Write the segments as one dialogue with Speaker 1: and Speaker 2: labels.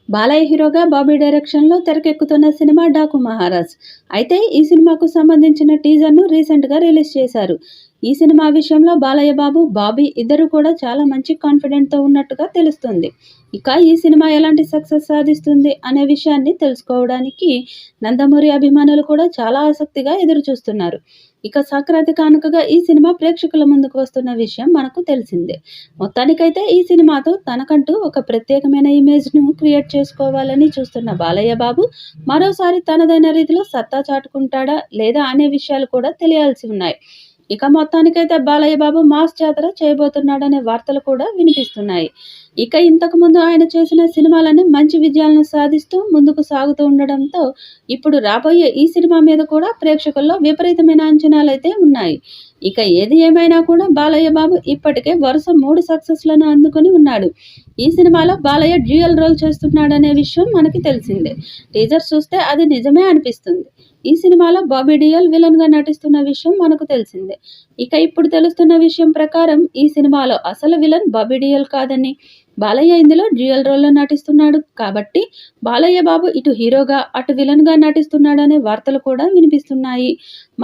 Speaker 1: బాలయ్య హీరోగా బాబీ డైరెక్షన్లో తెరకెక్కుతున్న సినిమా డాకు మహారాజ్. అయితే ఈ సినిమాకు సంబంధించిన టీజర్ను రీసెంట్గా రిలీజ్ చేశారు. ఈ సినిమా విషయంలో బాలయ్య బాబు, బాబీ ఇద్దరు కూడా చాలా మంచి కాన్ఫిడెంట్తో ఉన్నట్టుగా తెలుస్తుంది. ఇక ఈ సినిమా ఎలాంటి సక్సెస్ సాధిస్తుంది అనే విషయాన్ని తెలుసుకోవడానికి నందమూరి అభిమానులు కూడా చాలా ఆసక్తిగా ఎదురుచూస్తున్నారు. ఇక సంక్రాంతి కానుకగా ఈ సినిమా ప్రేక్షకుల ముందుకు వస్తున్న విషయం మనకు తెలిసిందే. మొత్తానికైతే ఈ సినిమాతో తనకంటూ ఒక ప్రత్యేకమైన ఇమేజ్ను క్రియేట్ చేసుకోవాలని చూస్తున్న బాలయ్య బాబు మరోసారి తనదైన రీతిలో సత్తా చాటుకుంటాడా లేదా అనే విషయాలు కూడా తెలియాల్సి ఉన్నాయి. ఇక మొత్తానికైతే బాలయ్య బాబు మాస్ జాతర చేయబోతున్నాడనే వార్తలు కూడా వినిపిస్తున్నాయి. ఇక ఇంతకుముందు ఆయన చేసిన సినిమాలన్నీ మంచి విజయాలను సాధిస్తూ ముందుకు సాగుతూ ఉండడంతో ఇప్పుడు రాబోయే ఈ సినిమా మీద కూడా ప్రేక్షకుల్లో విపరీతమైన అంచనాలైతే ఉన్నాయి. ఇక ఏది ఏమైనా కూడా బాలయ్య బాబు ఇప్పటికే వరుస 3 సక్సెస్లను అందుకొని ఉన్నాడు. ఈ సినిమాలో బాలయ్య డ్యూయల్ రోల్ చేస్తున్నాడనే విషయం మనకి తెలిసిందే. టీజర్ చూస్తే అది నిజమే అనిపిస్తుంది. ఈ సినిమాలో బాబీ డియోల్ విలన్గా నటిస్తున్న విషయం మనకు తెలిసిందే. ఇక ఇప్పుడు తెలుస్తున్న విషయం ప్రకారం ఈ సినిమాలో అసలు విలన్ బాబీ డియోల్ కాదని, బాలయ్య ఇందులో డ్యూయల్ రోల్లో నటిస్తున్నాడు కాబట్టి బాలయ్య బాబు ఇటు హీరోగా అటు విలన్గా నటిస్తున్నాడనే వార్తలు కూడా వినిపిస్తున్నాయి.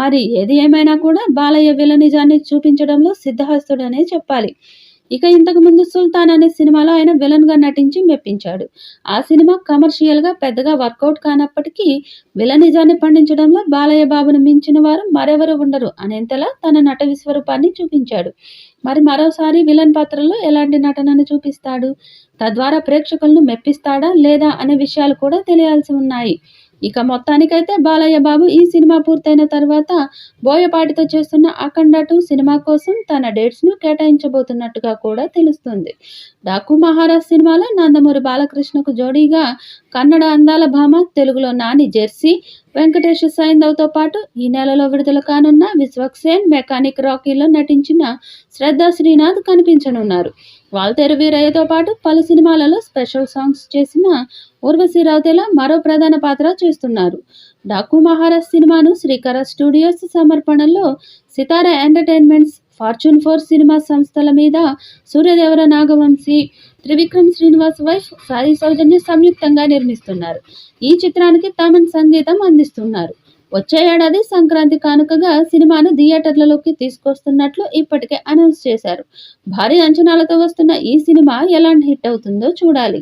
Speaker 1: మరి ఏది ఏమైనా కూడా బాలయ్య విలనిజాన్ని చూపించడంలో సిద్ధహస్తుడనే చెప్పాలి. ఇక ఇంతకుముందు సుల్తాన్ అనే సినిమాలో ఆయన విలన్గా నటించి మెప్పించాడు. ఆ సినిమా కమర్షియల్గా పెద్దగా వర్కౌట్ కానప్పటికీ విలనిజాన్ని పండించడంలో బాలయ్య బాబును మించిన వారు మరెవరు ఉండరు అనేంతలా తన నట విశ్వరూపాన్ని చూపించాడు. మరి మరోసారి విలన్ పాత్రలో ఎలాంటి నటనను చూపిస్తాడు, తద్వారా ప్రేక్షకులను మెప్పిస్తాడా లేదా అనే విషయాలు కూడా తెలియాల్సి ఉన్నాయి. ఇక మొత్తానికైతే బాలయ్య బాబు ఈ సినిమా పూర్తయిన తర్వాత బోయపాటితో చేస్తున్న అఖండ 2 సినిమా కోసం తన డేట్స్ను కేటాయించబోతున్నట్టుగా కూడా తెలుస్తుంది. డాకు మహారాజ్ సినిమాలో నందమూరి బాలకృష్ణకు జోడీగా కన్నడ అందాల భామ, తెలుగులో నాని జెర్సీ, వెంకటేష్ సైంధవ్తో పాటు ఈ నెలలో విడుదల కానున్న విశ్వక్సేన్ మెకానిక్ రాకీలో నటించిన శ్రద్ధా శ్రీనాథ్ కనిపించనున్నారు. వాల్తేరు వీరయ్యతో పాటు పలు సినిమాలలో స్పెషల్ సాంగ్స్ చేసిన ఊర్వశి రౌతేల మరో ప్రధాన పాత్ర చేస్తున్నారు. డాకు మహారాజ్ సినిమాను శ్రీకర స్టూడియోస్ సమర్పణలో సితారా ఎంటర్టైన్మెంట్స్, ఫార్చ్యూన్ 4 సినిమా సంస్థల మీద సూర్యదేవర నాగవంశీ, త్రివిక్రమ్ శ్రీనివాస్ వైఫ్ సాయి సౌజన్య సంయుక్తంగా నిర్మిస్తున్నారు. ఈ చిత్రానికి తమన్ సంగీతం అందిస్తున్నారు. వచ్చే ఏడాది సంక్రాంతి కానుకగా సినిమాను థియేటర్లలోకి తీసుకొస్తున్నట్లు ఇప్పటికే అనౌన్స్ చేశారు. భారీ అంచనాలతో వస్తున్న ఈ సినిమా ఎలాంటి హిట్ అవుతుందో చూడాలి.